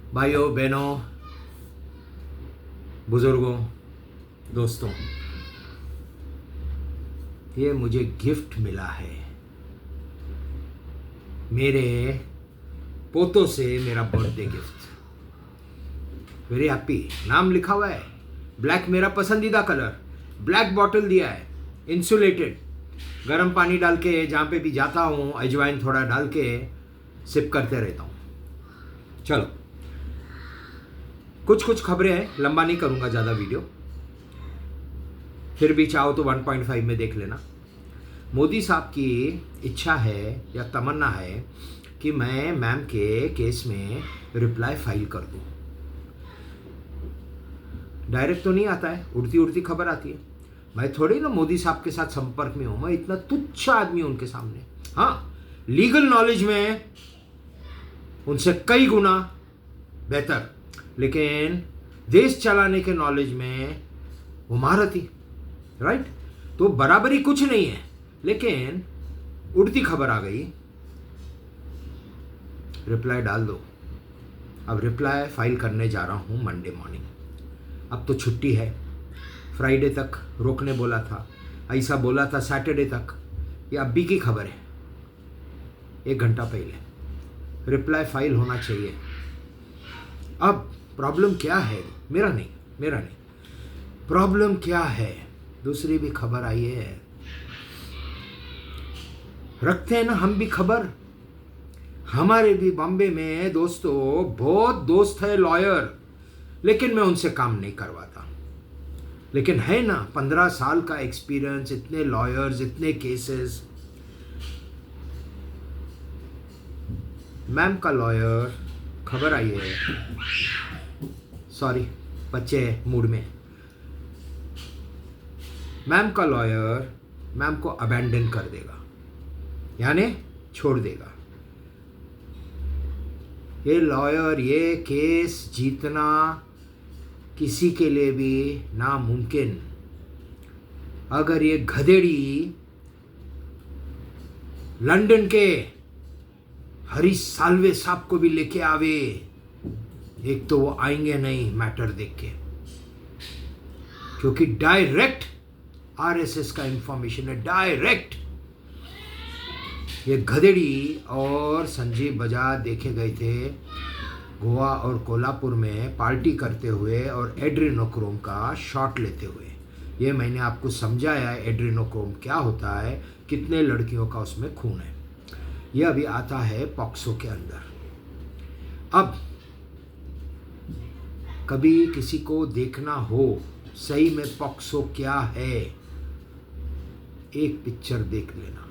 भाइयों बहनों, बुजुर्गों, दोस्तों, ये मुझे गिफ्ट मिला है मेरे पोतों से। मेरा बर्थडे गिफ्ट, वेरी हैप्पी। नाम लिखा हुआ है, ब्लैक मेरा पसंदीदा कलर। ब्लैक बॉटल दिया है, इंसुलेटेड। गर्म पानी डाल के जहाँ पे भी जाता हूँ अजवाइन थोड़ा डाल के सिप करते रहता हूँ। चलो, कुछ खबरें हैं, लंबा नहीं करूँगा ज़्यादा वीडियो, फिर भी चाहो तो 1.5 में देख लेना। मोदी साहब की इच्छा है या तमन्ना है कि मैं मैम के केस में रिप्लाई फाइल कर दूँ। डायरेक्ट तो नहीं आता है, उड़ती उड़ती खबर आती है। मैं थोड़ी ना मोदी साहब के साथ संपर्क में हूँ, मैं इतना तुच्छ आदमी हूँ उनके सामने। हाँ, लीगल नॉलेज में उनसे कई गुना बेहतर, लेकिन देश चलाने के नॉलेज में वो महारथी, राइट। तो बराबरी कुछ नहीं है, लेकिन उड़ती खबर आ गई, रिप्लाई डाल दो। अब रिप्लाई फाइल करने जा रहा हूँ मंडे मॉर्निंग। अब तो छुट्टी है, फ्राइडे तक रोकने बोला था, ऐसा बोला था सैटरडे तक। ये अभी की खबर है, 1 घंटा पहले। रिप्लाई फाइल होना चाहिए। अब प्रॉब्लम क्या है, मेरा नहीं, प्रॉब्लम क्या है, दूसरी भी खबर आई है। रखते हैं ना हम भी खबर। हमारे भी बॉम्बे में दोस्तों बहुत दोस्त है लॉयर, लेकिन मैं उनसे काम नहीं करवाता। लेकिन है ना 15 साल का एक्सपीरियंस, इतने लॉयर्स, इतने केसेस। मैम का लॉयर, खबर आई है, सॉरी बच्चे मूड में। मैम का लॉयर मैम को अबैंडन कर देगा, यानी छोड़ देगा। ये लॉयर, ये केस जीतना किसी के लिए भी नामुमकिन। अगर ये गधेड़ी लंदन के हरीश साल्वे साहब को भी लेके आवे, एक तो वो आएंगे नहीं मैटर देख के, क्योंकि डायरेक्ट आरएसएस का इंफॉर्मेशन है, डायरेक्ट। ये गधेड़ी और संजीव बजाज देखे गए थे गोवा और कोल्हापुर में पार्टी करते हुए और एड्रेनोक्रोम का शॉट लेते हुए। ये मैंने आपको समझाया है एड्रेनोक्रोम क्या होता है, कितने लड़कियों का उसमें खून है। ये अभी आता है पॉक्सो के अंदर। अब कभी किसी को देखना हो सही में पॉक्सो क्या है, एक पिक्चर देख लेना।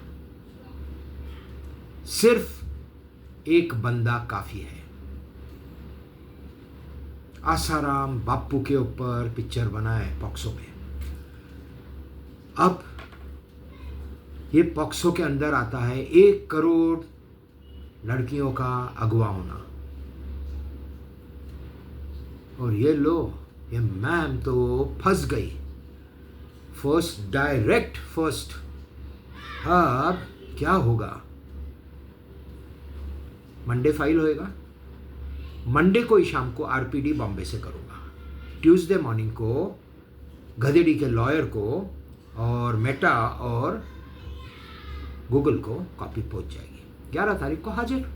सिर्फ एक बंदा काफी है। आसाराम बापू के ऊपर पिक्चर बना है पॉक्सो पे। अब ये पॉक्सो के अंदर आता है 1 करोड़ लड़कियों का अगवा होना। और ये लो, ये मैम तो फंस गई, फर्स्ट, डायरेक्ट फर्स्ट। अब क्या होगा, मंडे फाइल होएगा। मंडे को ही शाम को आरपीडी बॉम्बे से करूँगा। ट्यूसडे मॉर्निंग को गधेड़ी के लॉयर को और मेटा और गूगल को कॉपी पहुंच जाएगी। 11 तारीख को हाजिर,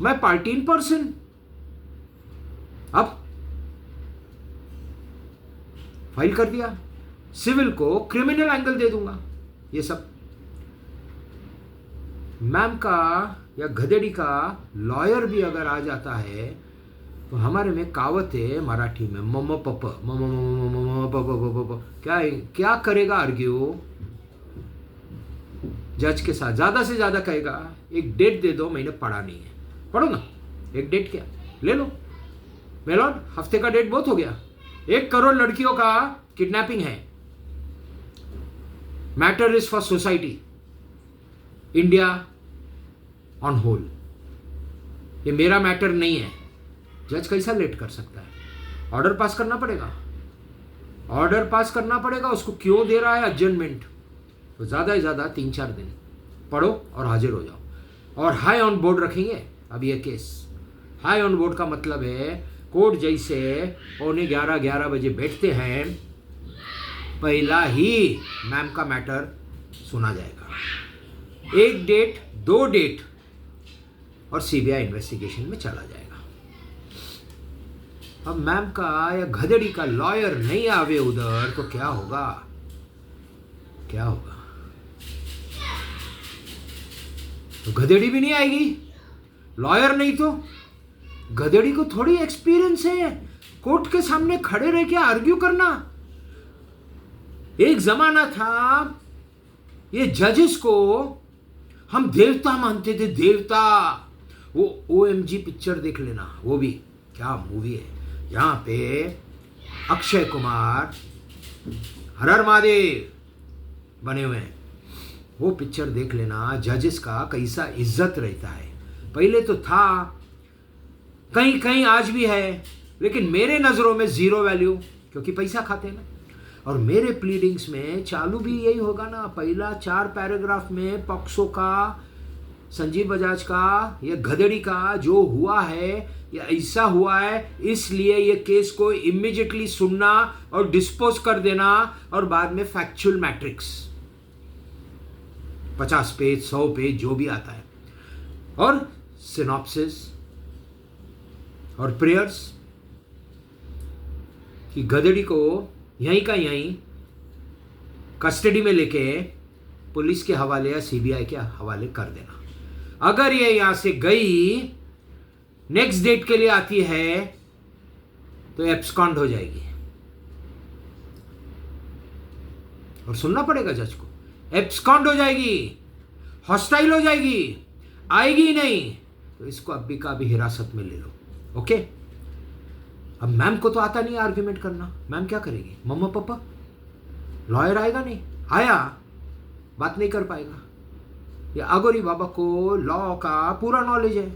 मैं पार्टी इन पर्सन। अब फाइल कर दिया, सिविल को क्रिमिनल एंगल दे दूंगा। ये सब मैम का या गधेड़ी का लॉयर भी अगर आ जाता है तो हमारे में कहावत है मराठी में, मम पप क्या करेगा आर्ग्यू जज के साथ, ज्यादा से ज्यादा कहेगा एक डेट दे दो, मैंने पढ़ा नहीं है। पढ़ो ना, एक डेट क्या ले लो मेलॉन, हफ्ते का डेट बहुत हो गया। 1 करोड़ लड़कियों का किडनैपिंग है। Matter is for society, India on whole. ये मेरा मैटर नहीं है। जज कैसा लेट कर सकता है? ऑर्डर पास करना पड़ेगा, ऑर्डर पास करना पड़ेगा। उसको क्यों दे रहा है एडजर्नमेंट? तो ज़्यादा से ज़्यादा 3-4 दिन पढ़ो और हाजिर हो जाओ। और हाई ऑन बोर्ड रखेंगे अब ये केस। हाई ऑन बोर्ड का मतलब है कोर्ट जैसे 11:15 बजे बैठते हैं, पहला ही मैम का मैटर सुना जाएगा, 1 डेट 2 डेट और सीबीआई इन्वेस्टिगेशन में चला जाएगा। अब मैम का या गधेड़ी का लॉयर नहीं आवे उधर तो क्या होगा, क्या होगा? तो गधेड़ी भी नहीं आएगी, लॉयर नहीं तो गधेड़ी को थोड़ी एक्सपीरियंस है कोर्ट के सामने खड़े रह के आर्ग्यू करना। एक जमाना था ये जजेस को हम देवता मानते थे, देवता। वो OMG पिक्चर देख लेना, वो भी क्या मूवी है, यहाँ पे अक्षय कुमार हर हर महादेव बने हुए हैं। वो पिक्चर देख लेना, जजेस का कैसा इज्जत रहता है। पहले तो था, कहीं कहीं आज भी है, लेकिन मेरे नज़रों में ज़ीरो वैल्यू, क्योंकि पैसा खाते हैं ना। और मेरे प्लीडिंग्स में चालू भी यही होगा ना, पहला 4 पैराग्राफ में पॉक्सो का, संजीव बजाज का, ये गधेड़ी का जो हुआ है, ये ऐसा हुआ है, इसलिए ये केस को इमीडिएटली सुनना और डिस्पोज कर देना, और बाद में फैक्चुअल मैट्रिक्स 50 पेज 100 पेज जो भी आता है, और सिनॉप्सिस और प्रेयर्स कि गधेड़ी को यहीं का यहीं कस्टडी में लेके पुलिस के हवाले या सीबीआई के हवाले कर देना। अगर ये यहां से गई, नेक्स्ट डेट के लिए आती है, तो एब्सकॉन्ड हो जाएगी। और सुनना पड़ेगा जज को, एब्सकॉन्ड हो जाएगी, हॉस्टाइल हो जाएगी, आएगी ही नहीं, तो इसको अभी का अभी हिरासत में ले लो। ओके? अब मैम को तो आता नहीं आर्ग्यूमेंट करना, मैम क्या करेगी? मम्मा पापा, लॉयर आएगा नहीं, आया बात नहीं कर पाएगा। ये अगोरी बाबा को लॉ का पूरा नॉलेज है।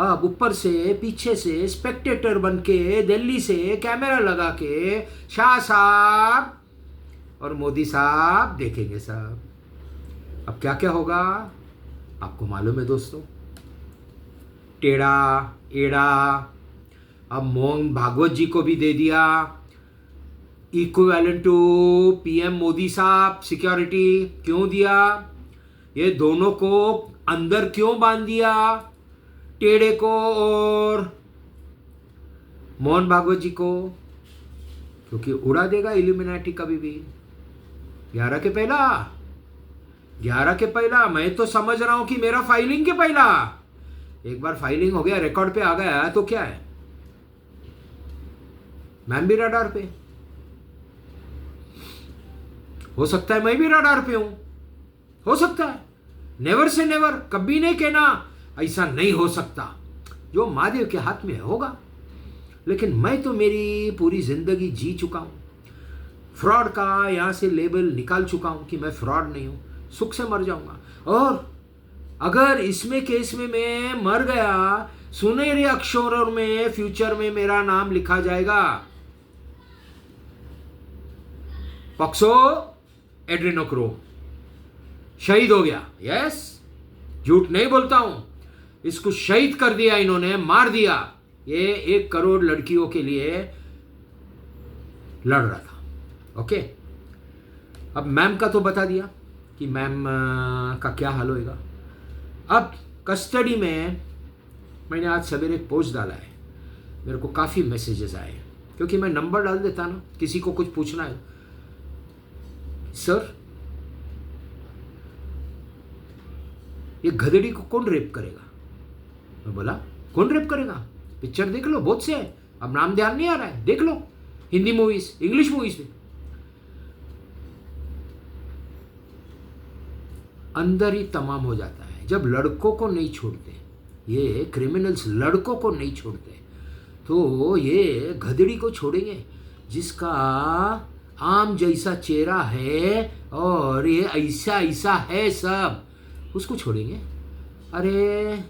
अब ऊपर से पीछे से स्पेक्टेटर बन के दिल्ली से कैमरा लगा के शाह साहब और मोदी साहब देखेंगे साहब। अब क्या क्या होगा आपको मालूम है दोस्तों। टेढ़ा एड़ा, अब मोहन भागवत जी को भी दे दिया इक्विवेलेंट टू PM मोदी साहब सिक्योरिटी। क्यों दिया? ये दोनों को अंदर क्यों बांध दिया, टेढ़े को और मोहन भागवत जी को? क्योंकि उड़ा देगा इल्यूमिनाटी कभी भी। 11 के पहला मैं तो समझ रहा हूं कि मेरा फाइलिंग के पहला, एक बार फाइलिंग हो गया, रिकॉर्ड पे आ गया, तो क्या है, मैम भी रडार पे हो सकता है, मैं भी रडार पे हूं, हो सकता है। नेवर से नेवर, कभी नहीं कहना ऐसा नहीं हो सकता, जो महादेव के हाथ में है होगा। लेकिन मैं तो मेरी पूरी जिंदगी जी चुका हूं, फ्रॉड का यहां से लेबल निकाल चुका हूं कि मैं फ्रॉड नहीं हूं, सुख से मर जाऊंगा। और अगर इसमें केस में मैं मर गया, सुनहरे अक्षरों में फ्यूचर में मेरा नाम लिखा जाएगा, पॉक्सो एड्रेनोक्रोम शहीद हो गया। यस, झूठ नहीं बोलता हूं, इसको शहीद कर दिया इन्होंने, मार दिया। ये 1 करोड़ लड़कियों के लिए लड़ रहा था। ओके, अब मैम का तो बता दिया कि मैम का क्या हाल होएगा। अब कस्टडी में मैंने आज सवेरे एक पोस्ट डाला है, मेरे को काफ़ी मैसेजेस आए, क्योंकि मैं नंबर डाल देता ना, किसी को कुछ पूछना है, सर ये गधेड़ी को कौन रेप करेगा? मैं बोला कौन रेप करेगा? पिक्चर देख लो, बहुत से है, अब नाम ध्यान नहीं आ रहा है, देख लो, हिंदी मूवीज, इंग्लिश मूवीज में। अंदर ही तमाम हो जाता है जब लड़कों को नहीं छोड़ते, ये क्रिमिनल्स लड़कों को नहीं छोड़ते, तो ये गधेड़ी को छोड़ेंगे जिसका आम जैसा चेहरा है और ये ऐसा ऐसा है सब, उसको छोड़ेंगे? अरे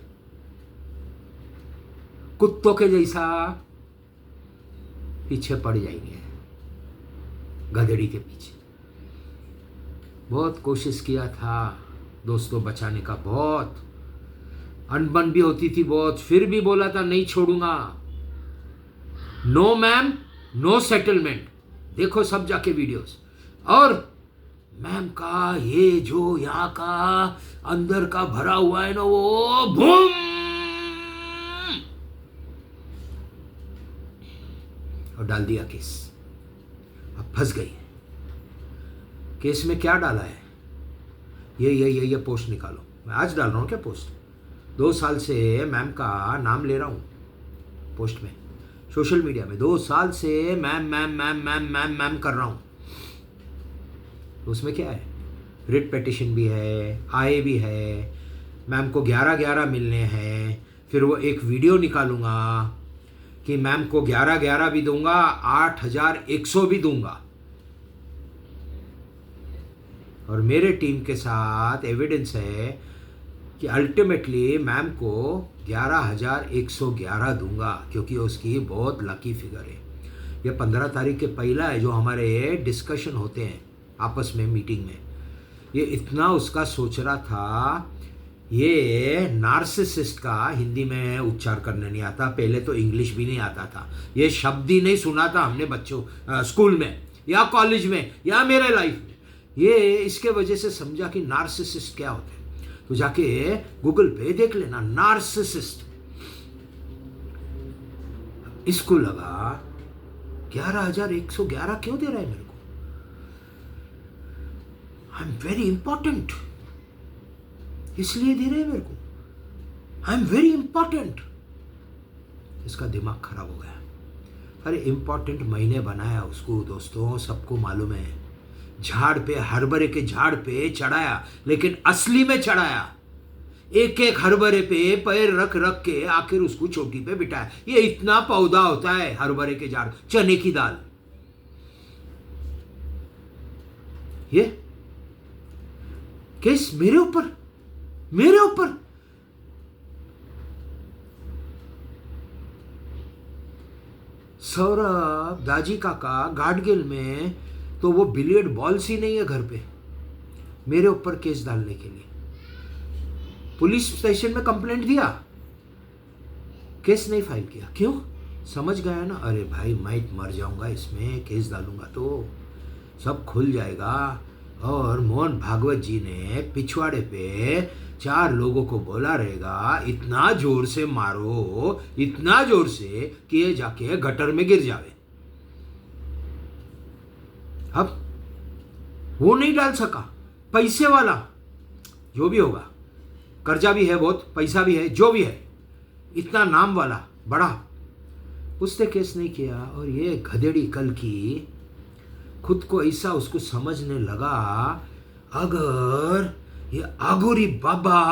कुत्तों के जैसा पीछे पड़ जाएंगे, गधेड़ी के पीछे। बहुत कोशिश किया था दोस्तों बचाने का, बहुत, अनबन भी होती थी बहुत, फिर भी बोला था नहीं छोड़ूंगा, नो मैम नो सेटलमेंट। देखो सब जाके वीडियोस। और मैम का ये जो यहाँ का अंदर का भरा हुआ है ना, वो बूम, और डाल दिया केस। अब फंस गई। केस में क्या डाला है, ये पोस्ट निकालो। मैं आज डाल रहा हूँ क्या पोस्ट? 2 साल से मैम का नाम ले रहा हूँ पोस्ट में, सोशल मीडिया में 2 साल से ma'am ma'am ma'am ma'am ma'am ma'am कर रहा हूँ। तो उसमें क्या है, रिट पिटीशन भी है, आए भी है, मैम को 11-11 मिलने हैं। फिर वो एक वीडियो निकालूंगा कि मैम को 11-11 भी दूंगा, 8100 भी दूंगा। और मेरे टीम के साथ एविडेंस है कि अल्टीमेटली मैम को 11,111 दूंगा, क्योंकि उसकी बहुत लकी फिगर है। ये 15 तारीख के पहला है जो हमारे डिस्कशन होते हैं आपस में मीटिंग में। ये इतना उसका सोच रहा था। ये नार्सिसिस्ट का हिंदी में उच्चार करने नहीं आता, पहले तो इंग्लिश भी नहीं आता था, ये शब्द ही नहीं सुना था हमने बच्चों स्कूल में या कॉलेज में या मेरे लाइफ में। ये इसके वजह से समझा कि नार्सिसिस्ट क्या होते हैं। तो जाके गूगल पे देख लेना नार्सिसिस्ट। इसको लगा 11,111 क्यों दे रहा है मेरे को, आई एम वेरी इंपॉर्टेंट, इसलिए दे रहे हैं मेरे को, आई एम वेरी इंपॉर्टेंट। इसका दिमाग खराब हो गया। अरे इंपॉर्टेंट महीने बनाया उसको दोस्तों, सबको मालूम है। झाड़ पे, हरभरे के झाड़ पे चढ़ाया, लेकिन असली में चढ़ाया। एक एक हरभरे पे पैर रख रख के आखिर उसको चोटी पे बिठाया। ये इतना पौधा होता है हरभरे के झाड़, चने की दाल। ये केस मेरे ऊपर, मेरे ऊपर। सौरभ दाजी काका गाडगिल में तो वो बिलियर्ड बॉल्स ही नहीं है घर पे, मेरे ऊपर केस डालने के लिए। पुलिस स्टेशन में कंप्लेंट दिया, केस नहीं फाइल किया। क्यों? समझ गया ना, अरे भाई मैं मर जाऊंगा इसमें, केस डालूंगा तो सब खुल जाएगा। और मोहन भागवत जी ने पिछवाड़े पे 4 लोगों को बोला रहेगा, इतना जोर से मारो, इतना जोर से कि ये जाके गटर में गिर जावे। अब वो नहीं डाल सका, पैसे वाला जो भी होगा, कर्जा भी है बहुत, पैसा भी है, जो भी है, इतना नाम वाला बड़ा, उसने केस नहीं किया। और ये गधेड़ी कल की खुद को ऐसा उसको समझने लगा, अगर ये आगोरी बाबा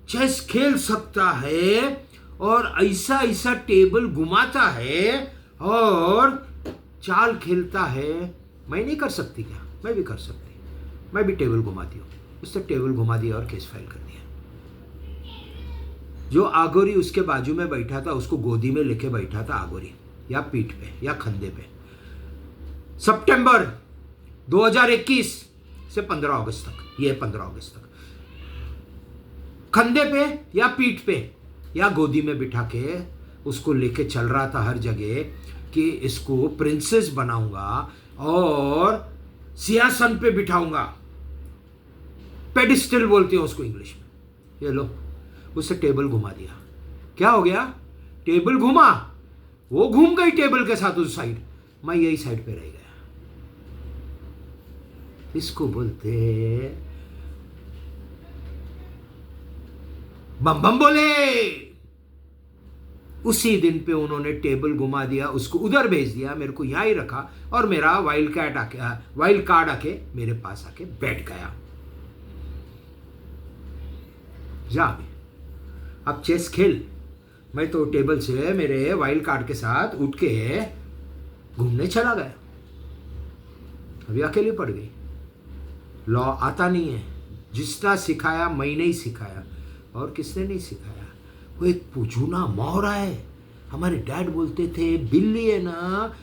चेस खेल सकता है और ऐसा ऐसा टेबल घुमाता है और चाल खेलता है, मैं नहीं कर सकती क्या? मैं भी कर सकती, मैं भी टेबल घुमाती हूँ। उसने टेबल घुमा दिया और केस फाइल कर दिया। जो आगोरी उसके बाजू में बैठा था, उसको गोदी में लेके बैठा था आगोरी, या पीठ पे या खंधे पे। सितंबर 2021 से 15 अगस्त तक, ये 15 अगस्त तक खंधे पे या पीठ पे या गोदी में बिठा के उसको लेके चल रहा था हर जगह कि इसको प्रिंसेस बनाऊंगा और सिंहासन पे बिठाऊंगा। पेडिस्टल बोलते हैं उसको इंग्लिश में। ये लो, उससे टेबल घुमा दिया। क्या हो गया? टेबल घुमा, वो घूम गई टेबल के साथ उस साइड, मैं यही साइड पे रह गया। इसको बोलते बम बम बोले। उसी दिन पे उन्होंने टेबल घुमा दिया, उसको उधर भेज दिया, मेरे को यहां ही रखा और मेरा वाइल्ड कार्ड आके मेरे पास आके बैठ गया। जा अब चेस खेल। मैं तो टेबल से मेरे वाइल्ड कार्ड के साथ उठ के घूमने चला गया। अभी अकेली पड़ गई। लॉ आता नहीं है, जिसने सिखाया मैंने ही सिखाया, और किसने नहीं सिखाया। वो एक पुजूना मोहरा है। हमारे डैड बोलते थे बिल्ली है ना,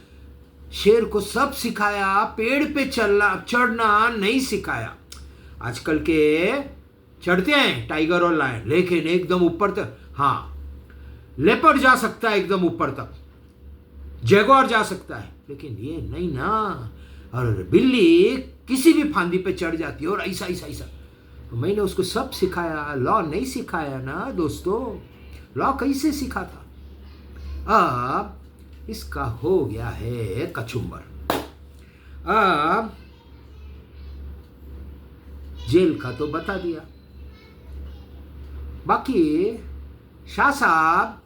शेर को सब सिखाया, पेड़ पे चढ़ना नहीं सिखाया। आजकल के चढ़ते हैं टाइगर और लायन, लेकिन एकदम ऊपर तक, हाँ लेपर्ड जा सकता है एकदम ऊपर तक, जैगुआर जा सकता है, लेकिन ये नहीं ना। और बिल्ली किसी भी फांदी पे चढ़ जाती है और ऐसा ऐसा ऐसा। तो मैंने उसको सब सिखाया, लॉ नहीं सिखाया ना दोस्तों। लॉ कैसे सिखा था? अब इसका हो गया है कचुम्बर। अब जेल का तो बता दिया, बाकी शाह साहब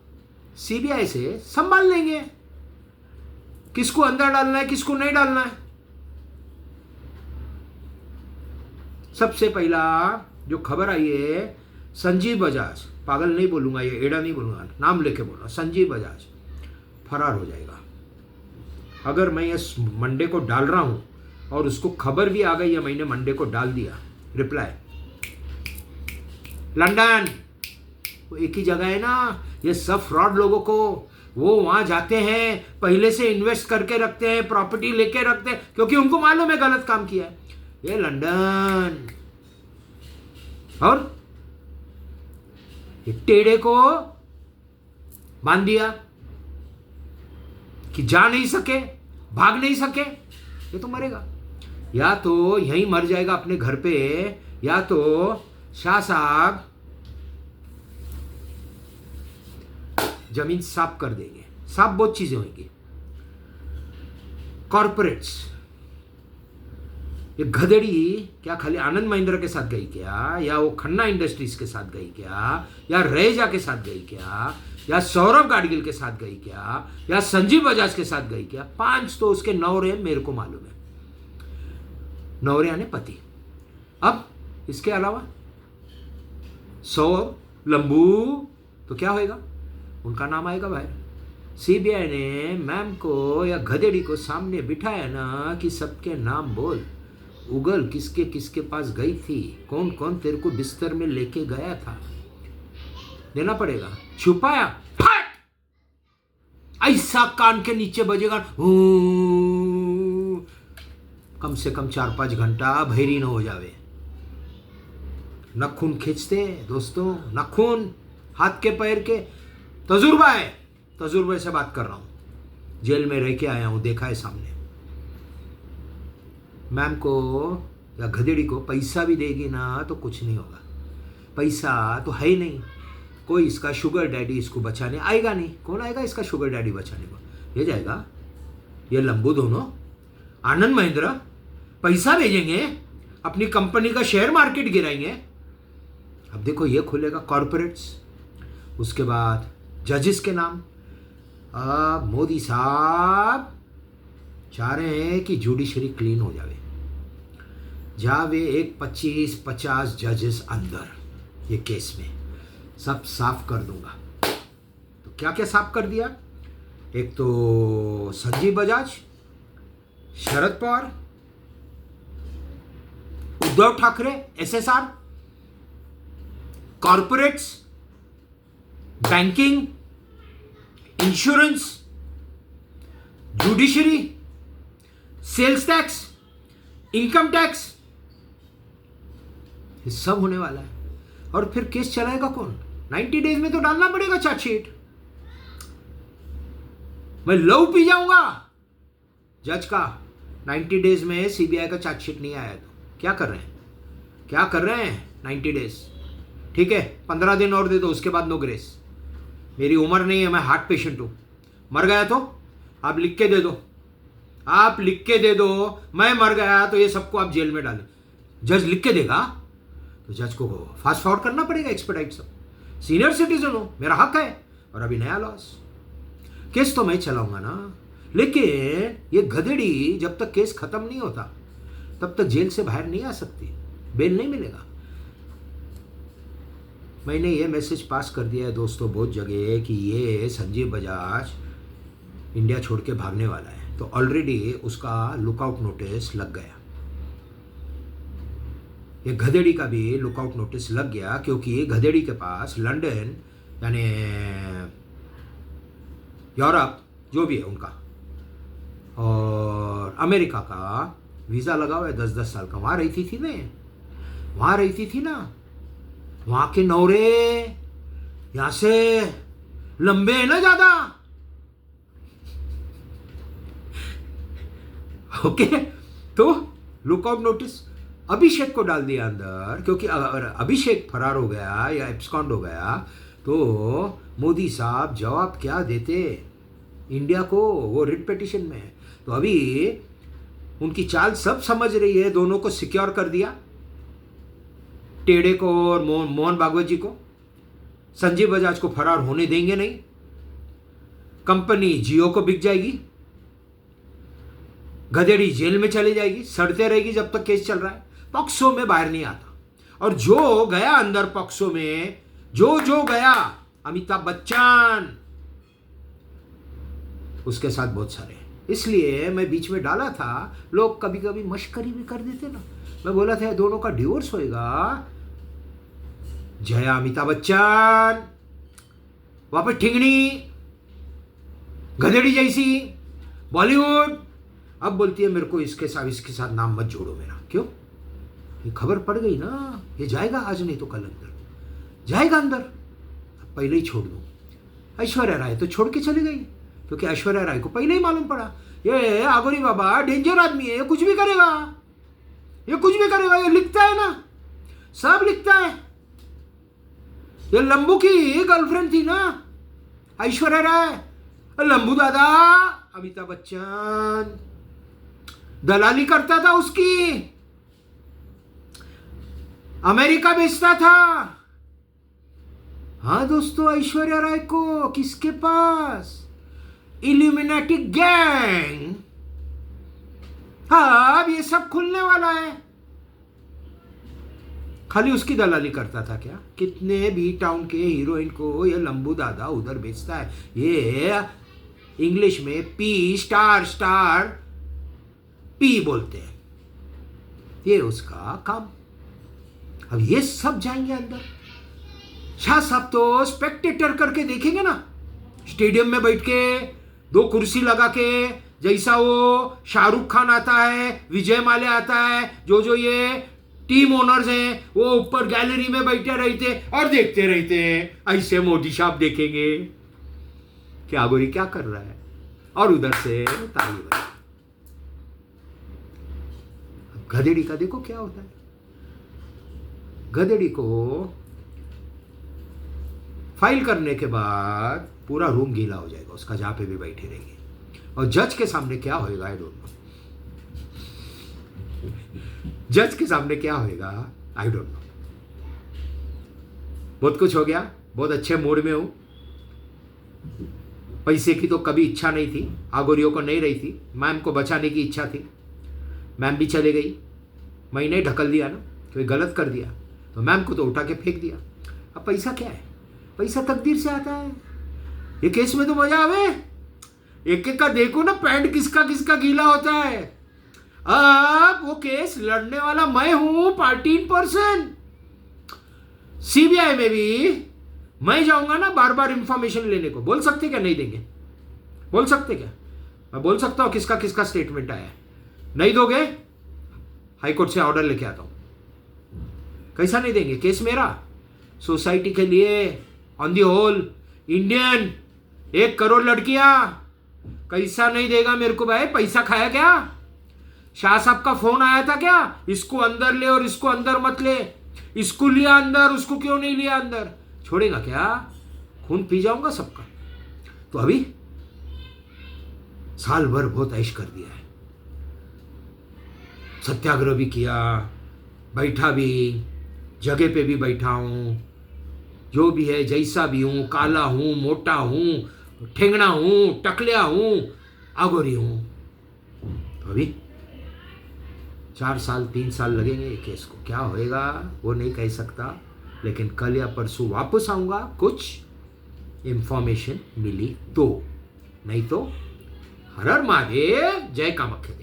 सीबीआई से संभाल लेंगे किसको अंदर डालना है किसको नहीं डालना है। सबसे पहला जो खबर आई है, संजीव बजाज, पागल नहीं बोलूंगा, ये एड़ा नहीं बोलूंगा, नाम लेके बोलूंगा, संजीव बजाज फरार हो जाएगा। अगर मैं ये मंडे को डाल रहा हूं और उसको खबर भी आ गई है, मैंने मंडे को डाल दिया रिप्लाई, लंदन, वो एक ही जगह है ना, ये सब फ्रॉड लोगों को, वो वहां जाते हैं, पहले से इन्वेस्ट करके रखते हैं, प्रॉपर्टी लेके रखते हैं, क्योंकि उनको मालूम है गलत काम किया है। ये लंदन और ये टेढ़े को बांध दिया कि जा नहीं सके, भाग नहीं सके, ये तो मरेगा, या तो यहीं मर जाएगा अपने घर पे, या तो शाह साहब जमीन साफ कर देंगे। साफ बहुत चीजें होंगी। कॉर्पोरेट्स, ये गधेड़ी क्या खाली आनंद महिंद्रा के साथ गई क्या, या वो खन्ना इंडस्ट्रीज के साथ गई क्या, या रेजा के साथ गई क्या, या सौरभ गाडगिल के साथ गई क्या, या संजीव बजाज के साथ गई क्या? 5 तो उसके नौरे मेरे को मालूम है, नौरे यानी पति। अब इसके अलावा 100 लंबू तो क्या होएगा, उनका नाम आएगा बाहर। सीबीआई ने मैम को या गधेड़ी को सामने बिठाया ना कि सबके नाम बोल, उगल किसके किसके पास गई थी, कौन कौन तेरे को बिस्तर में लेके गया था, देना पड़ेगा। छुपाया, फट ऐसा कान के नीचे बजेगा, कम से कम 4-5 घंटा भैरी न हो जावे। नखून खींचते दोस्तों, नखून हाथ के पैर के, तजुर्बा है, तजुर्बे से बात कर रहा हूं, जेल में रह के आया हूं, देखा है सामने। मैम को या गधेड़ी को पैसा भी देगी ना तो कुछ नहीं होगा, पैसा तो है ही नहीं, कोई इसका शुगर डैडी इसको बचाने आएगा नहीं। कौन आएगा इसका शुगर डैडी बचाने को? ये जाएगा, ये लंबू दोनों, आनंद महिंद्रा पैसा भेजेंगे, अपनी कंपनी का शेयर मार्केट गिराएंगे। अब देखो ये खुलेगा कॉर्पोरेट्स, उसके बाद जजेस के नाम। अब मोदी साहब चाह रहे हैं कि जुडिशरी क्लीन हो जावे, जावे एक 25-50 जजेस अंदर ये केस में, सब साफ कर दूंगा। तो क्या क्या साफ कर दिया? एक तो Sanjeev Bajaj, Sharad Pawar, Uddhav Thackeray, SSR, corporates, banking, insurance, judiciary, sales tax, income tax, ये सब होने वाला है। और फिर केस चलाएगा कौन? 90 डेज में तो डालना पड़ेगा चार्जशीट। मैं लहू पी जाऊंगा जज का, 90 डेज में सीबीआई का चार्जशीट नहीं आया तो क्या कर रहे हैं, क्या कर रहे हैं? 90 डेज ठीक है, 15 दिन और दे दो, उसके बाद नो ग्रेस। मेरी उम्र नहीं है, मैं हार्ट पेशेंट हूं, मर गया तो आप लिख के दे दो, आप लिख के दे दो, मैं मर गया तो ये सबको आप जेल में डालें। जज लिख के देगा तो जज को फास्ट फॉरवर्ड करना पड़ेगा, एक्सपर्टाइट सब। सीनियर सिटीजन हो, मेरा हक है। और अभी नया लॉस, केस तो मैं चलाऊंगा ना, लेकिन ये गधेड़ी जब तक केस खत्म नहीं होता तब तक जेल से बाहर नहीं आ सकती, बेल नहीं मिलेगा। मैंने ये मैसेज पास कर दिया है दोस्तों बहुत जगह कि ये संजीव बजाज इंडिया छोड़ के भागने वाला है, तो ऑलरेडी उसका लुकआउट नोटिस लग गया। ये गधेड़ी का भी लुकआउट नोटिस लग गया, क्योंकि गधेड़ी के पास लंदन यानी यूरोप जो भी है उनका और अमेरिका का वीज़ा लगा हुआ है 10-10 साल का। वहाँ रहती थी ना, वहाँ रहती थी ना, वहां के नौरे यहां से लंबे हैं ना ज्यादा। ओके, तो लुकआउट नोटिस अभिषेक को डाल दिया अंदर, क्योंकि अगर अभिषेक फरार हो गया या एब्सकॉन्ड हो गया तो मोदी साहब जवाब क्या देते इंडिया को, वो रिट पिटीशन में। तो अभी उनकी चाल सब समझ रही है, दोनों को सिक्योर कर दिया, टेढ़े को और मोहन भागवत जी को। संजीव बजाज को फरार होने देंगे नहीं, कंपनी जियो को बिक जाएगी, गधेड़ी जेल में चली जाएगी, सड़ते रहेगी जब तक केस चल रहा है, पॉक्सो में बाहर नहीं आता। और जो गया अंदर पॉक्सो में, जो गया, अमिताभ बच्चन, उसके साथ बहुत सारे। इसलिए मैं बीच में डाला था, लोग कभी कभी मश्करी भी कर देते ना, मैं बोला था दोनों का डिवोर्स होएगा, जया अमिताभ बच्चन, वापस ठिंगनी गधेड़ी जैसी बॉलीवुड। अब बोलती है मेरे को इसके साथ नाम मत जोड़ो मेरा। क्यों? ये खबर पड़ गई ना, ये जाएगा आज नहीं तो कल अंदर, जाएगा अंदर। अब पहले ही छोड़ दूं। ऐश्वर्या राय तो छोड़ के चली गई, क्योंकि ऐश्वर्या राय को पहले ही मालूम पड़ा ये आगोरी बाबा डेंजर आदमी है, ये कुछ भी करेगा, ये कुछ भी करेगा, ये लिखता है ना, सब लिखता है। ये लंबू की गर्लफ्रेंड थी ना ऐश्वर्या राय, लंबू दादा अमिताभ बच्चन दलाली करता था उसकी, अमेरिका बेचता था। हाँ दोस्तों, ऐश्वर्या राय को किसके पास? Illuminati gang. हाँ, अब ये सब खुलने वाला है। खाली उसकी दलाली करता था क्या? कितने भी टाउन के हीरोइन को ये लंबू दादा उधर बेचता है। ये इंग्लिश में पी स्टार पी बोलते हैं, ये उसका काम। अब ये सब जाएंगे अंदर। शाह साहब तो स्पेक्टेटर करके देखेंगे ना, स्टेडियम में बैठ के 2 कुर्सी लगा के, जैसा वो शाहरुख खान आता है, विजय माल्या आता है, जो ये टीम ओनर्स हैं, वो ऊपर गैलरी में बैठे रहते और देखते रहते हैं। ऐसे मोदी साहब देखेंगे कि आगोरी क्या कर रहा है, और उधर से ताली बजा। गधेड़ी का देखो क्या होता है। गधेड़ी को फाइल करने के बाद पूरा रूम गीला हो जाएगा उसका, जहां पे भी बैठे रहेंगे। और जज के सामने क्या होएगा आई डोंट नो, जज के सामने क्या होएगा आई डोंट नो। बहुत कुछ हो गया, बहुत अच्छे मूड में हूं। पैसे की तो कभी इच्छा नहीं थी, आगोरियों को नहीं रही थी, मैम को बचाने की इच्छा थी, मैम भी चले गई। मैंने ढकल दिया ना, कोई गलत कर दिया तो मैम को तो उठा के फेंक दिया। अब पैसा क्या है? पैसा तकदीर से आता है। ये केस में तो मजा आवे, एक एक का देखो ना, पैंट किसका किसका गीला होता है। अब वो केस लड़ने वाला मैं हूं, पार्टी इन पर्सन। सीबीआई में भी मैं जाऊंगा ना बार बार इंफॉर्मेशन लेने को। बोल सकते क्या नहीं देंगे? बोल सकते क्या? मैं बोल सकता हूं किसका किसका स्टेटमेंट आया है। नहीं दोगे, हाईकोर्ट से ऑर्डर लेके आता हूं। कैसा नहीं देंगे? केस मेरा, सोसाइटी के लिए, on the whole Indian 1 crore लड़कियां, कैसा नहीं देगा मेरे को भाई? पैसा खाया क्या? शाह साहब का फोन आया था क्या, इसको अंदर ले और इसको अंदर मत ले, इसको लिया अंदर, उसको क्यों नहीं लिया अंदर? छोड़ेगा क्या? खून पी जाऊंगा सबका। तो अभी साल भर बहुत ऐश कर दिया है, सत्याग्रह भी किया, बैठा भी, जगह पे भी बैठा हूं, जो भी है, जैसा भी हूं, काला हूं, मोटा हूं, ठेंगना हूं, टकलिया हूं, आगोरी हूं। तो अभी 4 साल 3 साल लगेंगे ये केस को। क्या होएगा वो नहीं कह सकता, लेकिन कल या परसों वापस आऊंगा, कुछ इंफॉर्मेशन मिली तो। नहीं तो हर हर महादेव, जय कामाख्या।